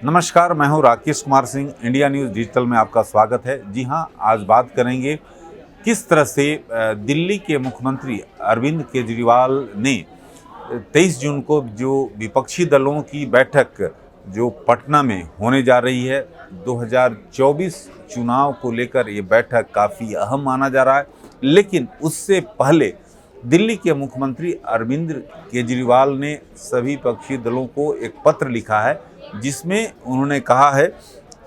नमस्कार, मैं हूं Rakesh Kumar Singh. India news digital में आपका स्वागत है। जी हां, आज बात करेंगे किस तरह से दिल्ली के मुख्यमंत्री अरविंद केजरीवाल ने 23 जून को जो विपक्षी दलों की बैठक जो पटना में होने जा रही है, 2024 चुनाव को लेकर ये बैठक काफ़ी अहम माना जा रहा है। लेकिन उससे पहले दिल्ली के मुख्यमंत्री अरविंद केजरीवाल ने सभी विपक्षी दलों को एक पत्र लिखा है, जिसमें उन्होंने कहा है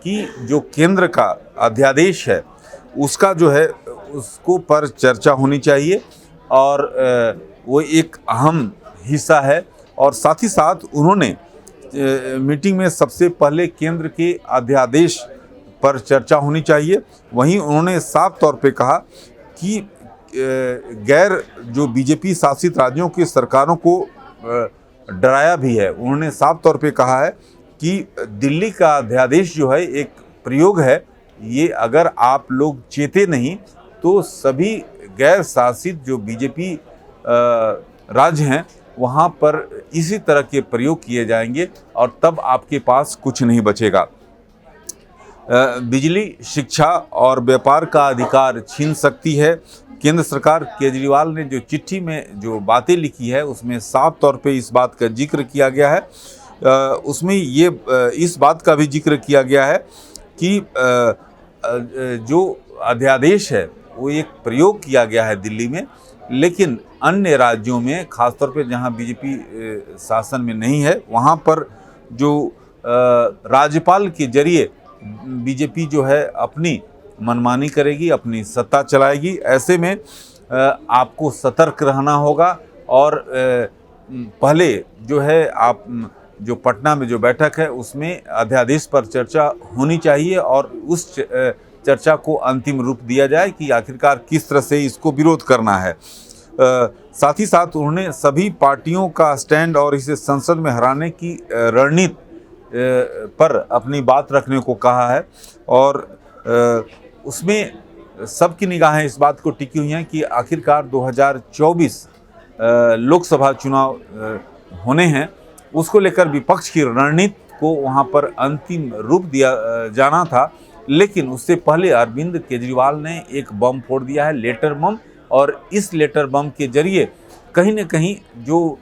कि जो केंद्र का अध्यादेश है उसका जो है उसको पर चर्चा होनी चाहिए और वो एक अहम हिस्सा है। और साथ ही साथ उन्होंने मीटिंग में सबसे पहले केंद्र के अध्यादेश पर चर्चा होनी चाहिए। वहीं उन्होंने साफ तौर पे कहा कि गैर जो बीजेपी शासित राज्यों की सरकारों को डराया भी है। उन्होंने साफ तौर पे कहा है कि दिल्ली का अध्यादेश जो है एक प्रयोग है, ये अगर आप लोग चेते नहीं तो सभी गैर शासित जो बीजेपी राज्य हैं वहाँ पर इसी तरह के प्रयोग किए जाएंगे और तब आपके पास कुछ नहीं बचेगा। बिजली, शिक्षा और व्यापार का अधिकार छीन सकती है। केंद्र सरकार केजरीवाल ने जो चिट्ठी में जो बातें लिखी है उसमें साफ तौर पे इस बात का जिक्र किया गया है। उसमें ये इस बात का भी जिक्र किया गया है कि जो अध्यादेश है वो एक प्रयोग किया गया है दिल्ली में, लेकिन अन्य राज्यों में खासतौर पे जहां बीजेपी शासन में नहीं है वहां पर जो राज्यपाल के जरिए बीजेपी जो है अपनी मनमानी करेगी, अपनी सत्ता चलाएगी। ऐसे में आपको सतर्क रहना होगा और पहले जो है आप जो पटना में जो बैठक है उसमें अध्यादेश पर चर्चा होनी चाहिए और उस चर्चा को अंतिम रूप दिया जाए कि आखिरकार किस तरह से इसको विरोध करना है। साथ ही साथ उन्होंने सभी पार्टियों का स्टैंड और इसे संसद में हराने की रणनीति पर अपनी बात रखने को कहा है। और उसमें सबकी निगाहें इस बात को टिकी हुई हैं कि आखिरकार 2024 लोकसभा चुनाव होने हैं, उसको लेकर विपक्ष की रणनीति को वहाँ पर अंतिम रूप दिया जाना था। लेकिन उससे पहले अरविंद केजरीवाल ने एक बम फोड़ दिया है, लेटर बम। और इस लेटर बम के जरिए कहीं न कहीं जो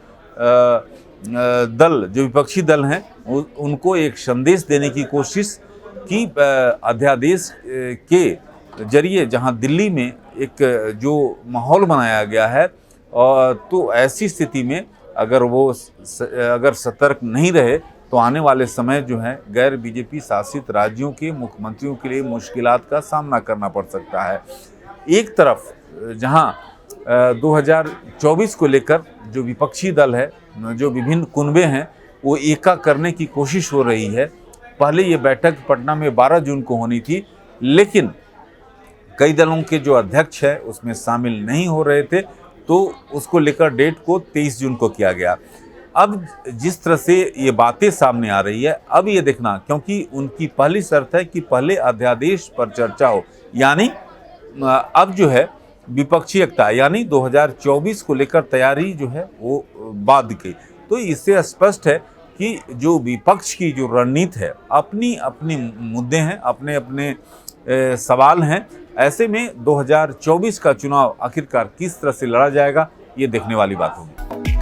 जो विपक्षी दल हैं उनको एक संदेश देने की कोशिश की। अध्यादेश के जरिए जहां दिल्ली में एक जो माहौल बनाया गया है, और तो ऐसी स्थिति में अगर सतर्क नहीं रहे तो आने वाले समय जो है गैर बीजेपी शासित राज्यों के मुख्यमंत्रियों के लिए मुश्किलात का सामना करना पड़ सकता है। एक तरफ जहां 2024 को लेकर जो विपक्षी दल है, जो विभिन्न कुनबे हैं, वो एका करने की कोशिश हो रही है। पहले ये बैठक पटना में 12 जून को होनी थी, लेकिन कई दलों के जो अध्यक्ष हैं उसमें शामिल नहीं हो रहे थे, तो उसको लेकर डेट को 23 जून को किया गया। अब जिस तरह से ये बातें सामने आ रही है, अब ये देखना, क्योंकि उनकी पहली शर्त है कि पहले अध्यादेश पर चर्चा हो, यानी अब जो है विपक्षी एकता, यानी 2024 को लेकर तैयारी जो है वो बाद की। तो इससे स्पष्ट है कि जो विपक्ष की जो रणनीति है, अपनी अपनी मुद्दे हैं, अपने अपने सवाल हैं। ऐसे में 2024 का चुनाव आखिरकार किस तरह से लड़ा जाएगा, ये देखने वाली बात होगी।